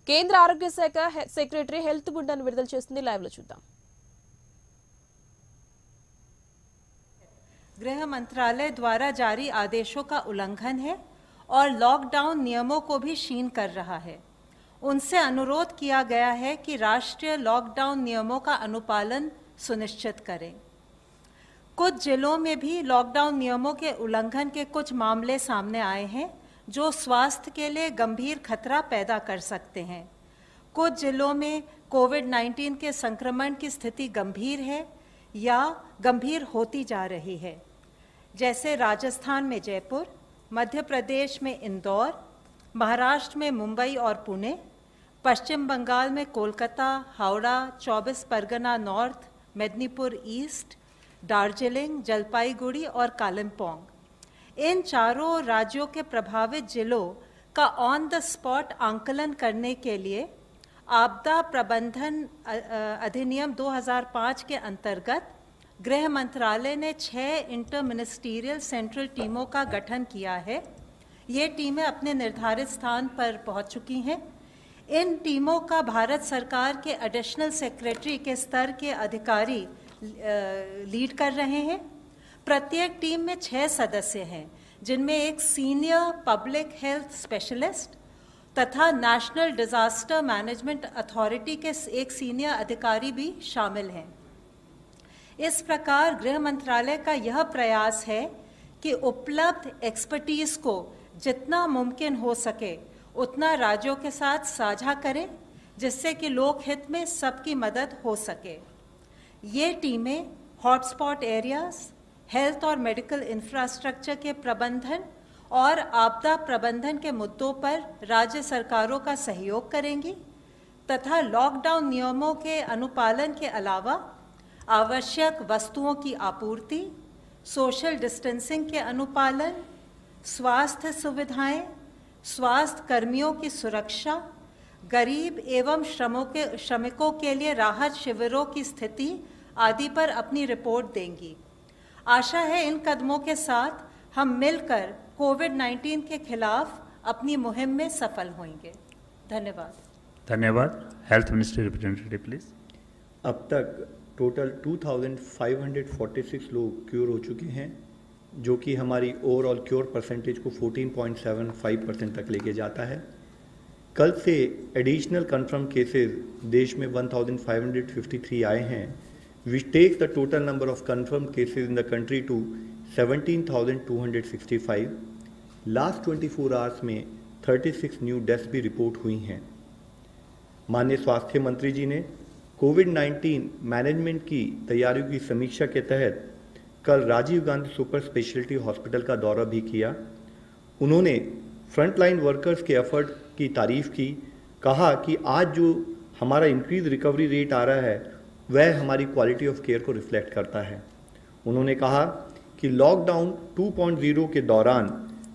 కేంద్ర ఆరోగ్య శాఖ సెక్రటరీ హెల్త్ బులెటిన్ విడుదల చేస్తుంది. లైవ్ లో చూద్దాం. गृह मंत्रालय द्वारा जारी आदेशों का उल्लंघन है और लॉकडाउन नियमों को भी क्षीण कर रहा है। उनसे अनुरोध किया गया है कि राष्ट्रीय लॉकडाउन नियमों का अनुपालन सुनिश्चित करें। कुछ जिलों में भी लॉकडाउन नियमों के उल्लंघन के कुछ मामले सामने आए हैं जो स्वास्थ्य के लिए गंभीर खतरा पैदा कर सकते हैं। कुछ जिलों में कोविड-19 के संक्रमण की स्थिति गंभीर है या गंभीर होती जा रही है, जैसे राजस्थान में जयपुर, मध्य प्रदेश में इंदौर, महाराष्ट्र में मुंबई और पुणे, पश्चिम बंगाल में कोलकाता, हावड़ा, 24 परगना नॉर्थ, मेदिनीपुर ईस्ट, दार्जिलिंग, जलपाईगुड़ी और कालिम्पोंग। इन चारों राज्यों के प्रभावित जिलों का ऑन द स्पॉट आंकलन करने के लिए आपदा प्रबंधन अधिनियम 2005 के अंतर्गत गृह मंत्रालय ने 6 इंटर मिनिस्टीरियल सेंट्रल टीमों का गठन किया है। ये टीमें अपने निर्धारित स्थान पर पहुंच चुकी हैं। इन टीमों का भारत सरकार के एडिशनल सेक्रेटरी के स्तर के अधिकारी लीड कर रहे हैं। प्रत्येक टीम में 6 सदस्य हैं, जिनमें एक सीनियर पब्लिक हेल्थ स्पेशलिस्ट तथा नेशनल डिजास्टर मैनेजमेंट अथॉरिटी के एक सीनियर अधिकारी भी शामिल हैं। इस प्रकार गृह मंत्रालय का यह प्रयास है कि उपलब्ध एक्सपर्टीज को जितना मुमकिन हो सके उतना राज्यों के साथ साझा करें, जिससे कि लोक हित में सबकी मदद हो सके। ये टीमें हॉटस्पॉट एरियाज, हेल्थ और मेडिकल इंफ्रास्ट्रक्चर के प्रबंधन और आपदा प्रबंधन के मुद्दों पर राज्य सरकारों का सहयोग करेंगी तथा लॉकडाउन नियमों के अनुपालन के अलावा आवश्यक वस्तुओं की आपूर्ति, सोशल डिस्टेंसिंग के अनुपालन, स्वास्थ्य सुविधाएं, स्वास्थ्य कर्मियों की सुरक्षा, गरीब एवं श्रमिकों के लिए राहत शिविरों की स्थिति आदि पर अपनी रिपोर्ट देंगी। आशा है इन कदमों के साथ हम मिलकर कोविड-19 के खिलाफ अपनी मुहिम में सफल होंगे। धन्यवाद। धन्यवाद। Health ministry representative please. अब तक टोटल 2546 लोग क्योर हो चुके हैं, जो कि हमारी ओवरऑल क्योर परसेंटेज को 14.75% तक लेके जाता है। कल से एडिशनल कंफर्म केसेस देश में 1553 आए हैं, which takes the total number of confirmed cases in the country to 17,265. Last 24 hours में 36 न्यू डेथ्स भी रिपोर्ट हुई हैं। माननीय स्वास्थ्य मंत्री जी ने कोविड-19 मैनेजमेंट की तैयारियों की समीक्षा के तहत कल Rajiv Gandhi super speciality hospital का दौरा भी किया। उन्होंने फ्रंटलाइन वर्कर्स के एफर्ट की तारीफ की, कहा कि आज जो हमारा इंक्रीज रिकवरी रेट आ रहा है वह हमारी क्वालिटी ऑफ केयर को रिफ्लेक्ट करता है। उन्होंने कहा कि लॉकडाउन 2.0 के दौरान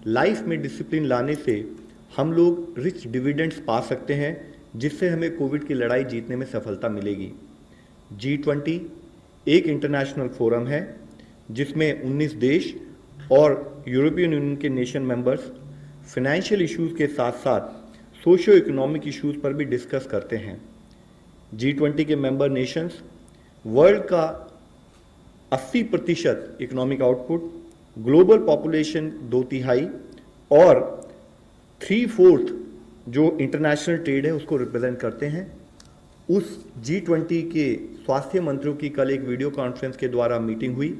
लाइफ में डिसिप्लिन लाने से हम लोग रिच डिविडेंड्स पा सकते हैं, जिससे हमें कोविड की लड़ाई जीतने में सफलता मिलेगी। G20 एक इंटरनेशनल फोरम है जिसमें 19 देश और यूरोपियन यूनियन के नेशन मेंबर्स फाइनेंशियल इश्यूज के साथ साथ सोशियो इकोनॉमिक इश्यूज पर भी डिस्कस करते हैं। G20 के मेंबर नेशंस वर्ल्ड का 80% इकोनॉमिक आउटपुट, ग्लोबल पॉपुलेशन 2/3 और 3/4 जो इंटरनेशनल ट्रेड है उसको रिप्रेजेंट करते हैं। उस G20 के स्वास्थ्य मंत्रियों की कल एक वीडियो कॉन्फ्रेंस के द्वारा मीटिंग हुई,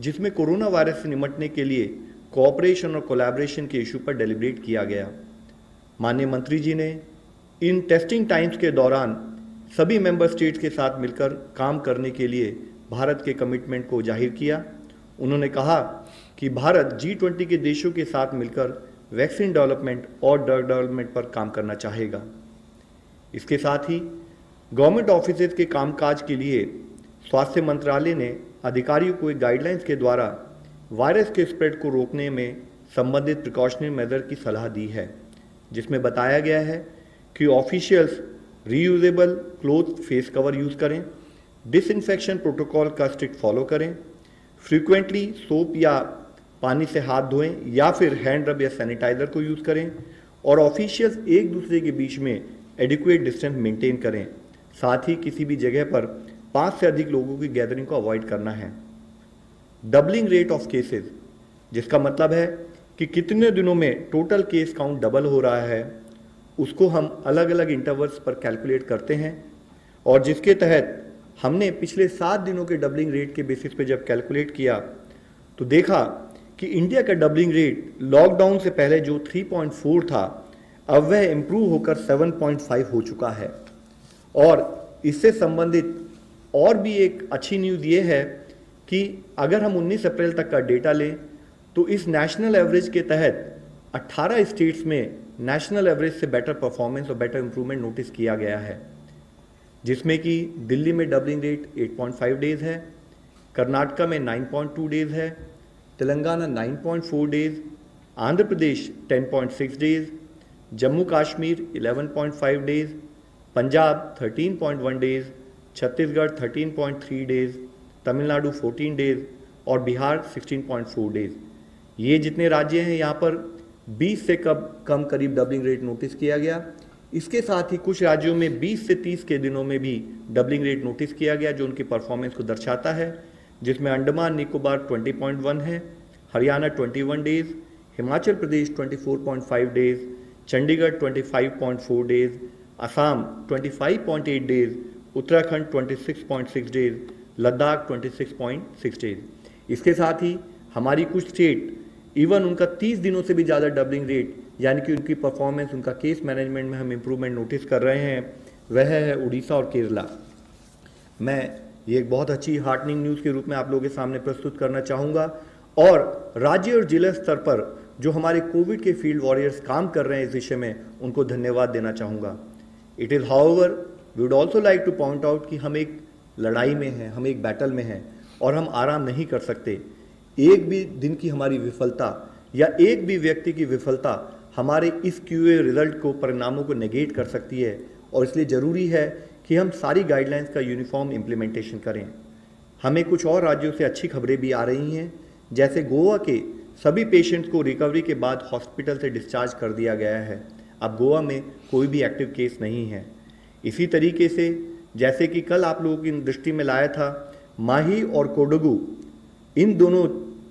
जिसमें कोरोना वायरस से निपटने के लिए कोऑपरेशन और कोलैबोरेशन के इशू पर डेलिब्रेट किया गया। माननीय मंत्री जी ने इन टेस्टिंग टाइम्स के दौरान सभी मेंबर स्टेट्स के साथ मिलकर काम करने के लिए भारत के कमिटमेंट को जाहिर किया। उन्होंने कहा कि भारत G20 के देशों के साथ मिलकर वैक्सीन डेवलपमेंट और ड्रग डेवलपमेंट पर काम करना चाहेगा। इसके साथ ही गवर्नमेंट ऑफिसेज के कामकाज के लिए स्वास्थ्य मंत्रालय ने अधिकारियों को एक गाइडलाइंस के द्वारा वायरस के स्प्रेड को रोकने में संबंधित प्रिकॉशनरी मेजर की सलाह दी है, जिसमें बताया गया है कि officials reusable cloth face cover use करें, डिसइंफेक्शन प्रोटोकॉल का स्ट्रिक्ट फॉलो करें, फ्रीक्वेंटली सोप या पानी से हाथ धोएं या फिर हैंड रब या सैनिटाइजर को यूज़ करें और ऑफिशियल्स एक दूसरे के बीच में एडिक्वेट डिस्टेंस मेंटेन करें। साथ ही किसी भी जगह पर 5 से अधिक लोगों की गैदरिंग को अवॉइड करना है। डबलिंग रेट ऑफ केसेस, जिसका मतलब है कि कितने दिनों में टोटल केस काउंट डबल हो रहा है, उसको हम अलग अलग इंटरवल्स पर कैलकुलेट करते हैं और जिसके तहत हमने पिछले 7 दिनों के डबलिंग रेट के बेसिस पे जब कैलकुलेट किया तो देखा कि इंडिया का डबलिंग रेट लॉकडाउन से पहले जो 3.4 था, अब वह इम्प्रूव होकर 7.5 हो चुका है। और इससे संबंधित और भी एक अच्छी न्यूज़ ये है कि अगर हम 19 अप्रैल तक का डेटा लें तो इस नेशनल एवरेज के तहत 18 स्टेट्स में नेशनल एवरेज से बेटर परफॉर्मेंस और बेटर इंप्रूवमेंट नोटिस किया गया है, जिसमें कि दिल्ली में डबलिंग रेट 8.5 डेज है, कर्नाटका में 9.2 डेज है, Telangana 9.4 days, Andhra Pradesh 10.6 days, Jammu Kashmir 11.5 days, Punjab 13.1 days, Chhattisgarh 13.3 days, Tamil Nadu 14 days और बिहार 16.4 डेज। ये जितने राज्य हैं यहाँ पर 20 से कम करीब डबलिंग रेट नोटिस किया गया। इसके साथ ही कुछ राज्यों में 20 से 30 के दिनों में भी डबलिंग रेट नोटिस किया गया, जो उनकी परफॉर्मेंस को दर्शाता है, जिसमें अंडमान निकोबार 20.1 है, Haryana 21 days, Himachal Pradesh 24.5 days, Chandigarh 25.4 days, Assam 25.8 days, Uttarakhand 26.6 days, Ladakh 26.6 days. इसके साथ ही हमारी कुछ स्टेट इवन उनका 30 दिनों से भी ज़्यादा डबलिंग रेट, यानी कि उनकी परफॉर्मेंस, उनका केस मैनेजमेंट में हम इम्प्रूवमेंट नोटिस कर रहे हैं, वह है उड़ीसा और केरला। मैं ये एक बहुत अच्छी हार्टनिंग न्यूज़ के रूप में आप लोगों के सामने प्रस्तुत करना चाहूँगा और राज्य और जिला स्तर पर जो हमारे कोविड के फील्ड वॉरियर्स काम कर रहे हैं इस विषय में, उनको धन्यवाद देना चाहूँगा। It is however we would also like to point out कि हम एक लड़ाई में हैं, हम एक बैटल में हैं और हम आराम नहीं कर सकते। एक भी दिन की हमारी विफलता या एक भी व्यक्ति की विफलता हमारे इस QA रिजल्ट को, परिणामों को नेगेट कर सकती है और इसलिए ज़रूरी है कि हम सारी गाइडलाइंस का यूनिफॉर्म इम्प्लीमेंटेशन करें। हमें कुछ और राज्यों से अच्छी खबरें भी आ रही हैं, जैसे गोवा के सभी पेशेंट्स को रिकवरी के बाद हॉस्पिटल से डिस्चार्ज कर दिया गया है। अब गोवा में कोई भी एक्टिव केस नहीं है। इसी तरीके से जैसे कि कल आप लोगों की दृष्टि में लाया था, माही और कोडगू, इन दोनों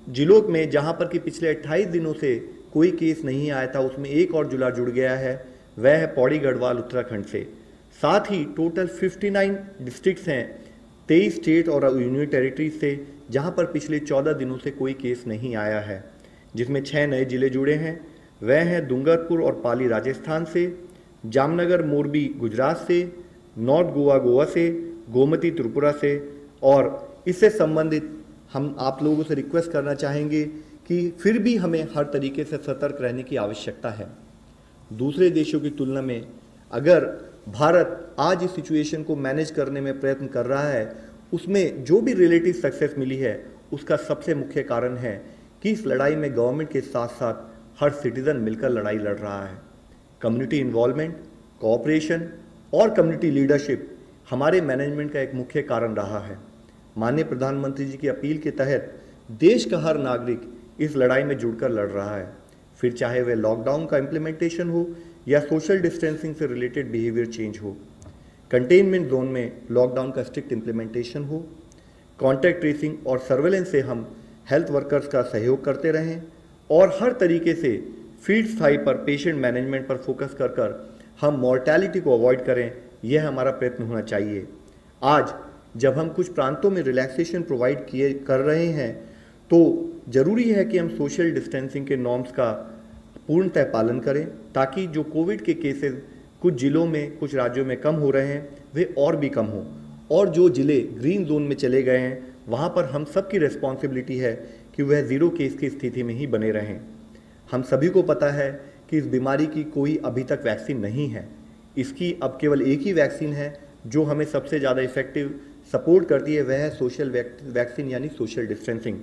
जिलों में जहां पर कि पिछले 28 दिनों से कोई केस नहीं आया था, उसमें एक और जिला जुड़ गया है, वह है पौड़ी गढ़वाल उत्तराखंड से। साथ ही टोटल 59 डिस्ट्रिक्ट्स हैं 23 स्टेट और यूनियन टेरिटरीज से, जहां पर पिछले 14 दिनों से कोई केस नहीं आया है, जिसमें 6 नए जिले जुड़े हैं। वह हैं डूंगरपुर और पाली राजस्थान से, जामनगर मोरबी गुजरात से, नॉर्थ गोवा गोवा से, गोमती त्रिपुरा से। और इससे संबंधित हम आप लोगों से रिक्वेस्ट करना चाहेंगे कि फिर भी हमें हर तरीके से सतर्क रहने की आवश्यकता है। दूसरे देशों की तुलना में अगर भारत आज इस सिचुएशन को मैनेज करने में प्रयत्न कर रहा है, उसमें जो भी रिलेटिव सक्सेस मिली है, उसका सबसे मुख्य कारण है कि इस लड़ाई में गवर्नमेंट के साथ साथ हर सिटीजन मिलकर लड़ाई लड़ रहा है। कम्युनिटी इन्वॉल्वमेंट, कोऑपरेशन और कम्युनिटी लीडरशिप हमारे मैनेजमेंट का एक मुख्य कारण रहा है। माननीय प्रधानमंत्री जी की अपील के तहत देश का हर नागरिक इस लड़ाई में जुड़कर लड़ रहा है, फिर चाहे वह लॉकडाउन का इम्प्लीमेंटेशन हो या सोशल डिस्टेंसिंग से रिलेटेड बिहेवियर चेंज हो, कंटेनमेंट जोन में लॉकडाउन का स्ट्रिक्ट इम्प्लीमेंटेशन हो, कॉन्टैक्ट ट्रेसिंग और सर्वेलेंस से हम हेल्थ वर्कर्स का सहयोग करते रहें और हर तरीके से फील्ड स्थाई पर पेशेंट मैनेजमेंट पर फोकस कर हम मॉर्टैलिटी को अवॉइड करें, यह हमारा प्रयत्न होना चाहिए। आज जब हम कुछ प्रांतों में रिलैक्सेशन प्रोवाइड कर रहे हैं तो ज़रूरी है कि हम सोशल डिस्टेंसिंग के नॉर्म्स का पूर्णतः पालन करें, ताकि जो कोविड के केसेस कुछ जिलों में, कुछ राज्यों में कम हो रहे हैं, वे और भी कम हों। और जो जिले ग्रीन जोन में चले गए हैं, वहाँ पर हम सबकी रिस्पॉन्सिबिलिटी है कि वह 0 केस की स्थिति में ही बने रहें। हम सभी को पता है कि इस बीमारी की कोई अभी तक वैक्सीन नहीं है। इसकी अब केवल एक ही वैक्सीन है जो हमें सबसे ज़्यादा इफेक्टिव सपोर्ट करती है, वह है सोशल वैक्सीन यानी सोशल डिस्टेंसिंग।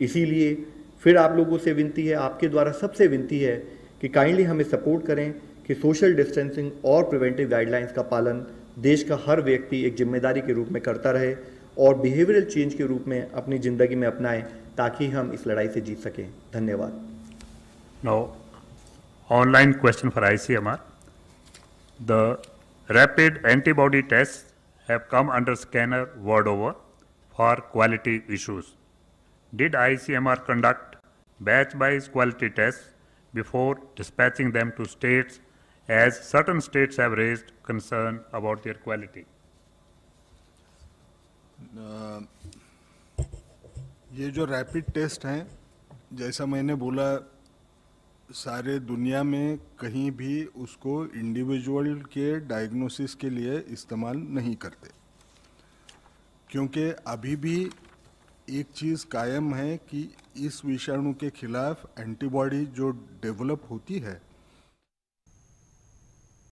इसीलिए फिर आप लोगों से विनती है, आपके द्वारा सबसे विनती है कि काइंडली हमें सपोर्ट करें कि सोशल डिस्टेंसिंग और प्रिवेंटिव गाइडलाइंस का पालन देश का हर व्यक्ति एक जिम्मेदारी के रूप में करता रहे और बिहेवियरल चेंज के रूप में अपनी ज़िंदगी में अपनाएं, ताकि हम इस लड़ाई से जीत सकें। धन्यवाद। Now, online question for ICMR. The Rapid antibody tests have come under scanner world over for quality issues. Did ICMR conduct batch-wise quality tests before dispatching them to states, as certain states have raised concern about their quality? ये जो rapid test हैं, जैसा मैंने बोला, सारे दुनिया में कहीं भी उसको इंडिविजुअल के डायग्नोसिस के लिए इस्तेमाल नहीं करते, क्योंकि अभी भी एक चीज़ कायम है कि इस विषाणु के खिलाफ एंटीबॉडी जो डेवलप होती है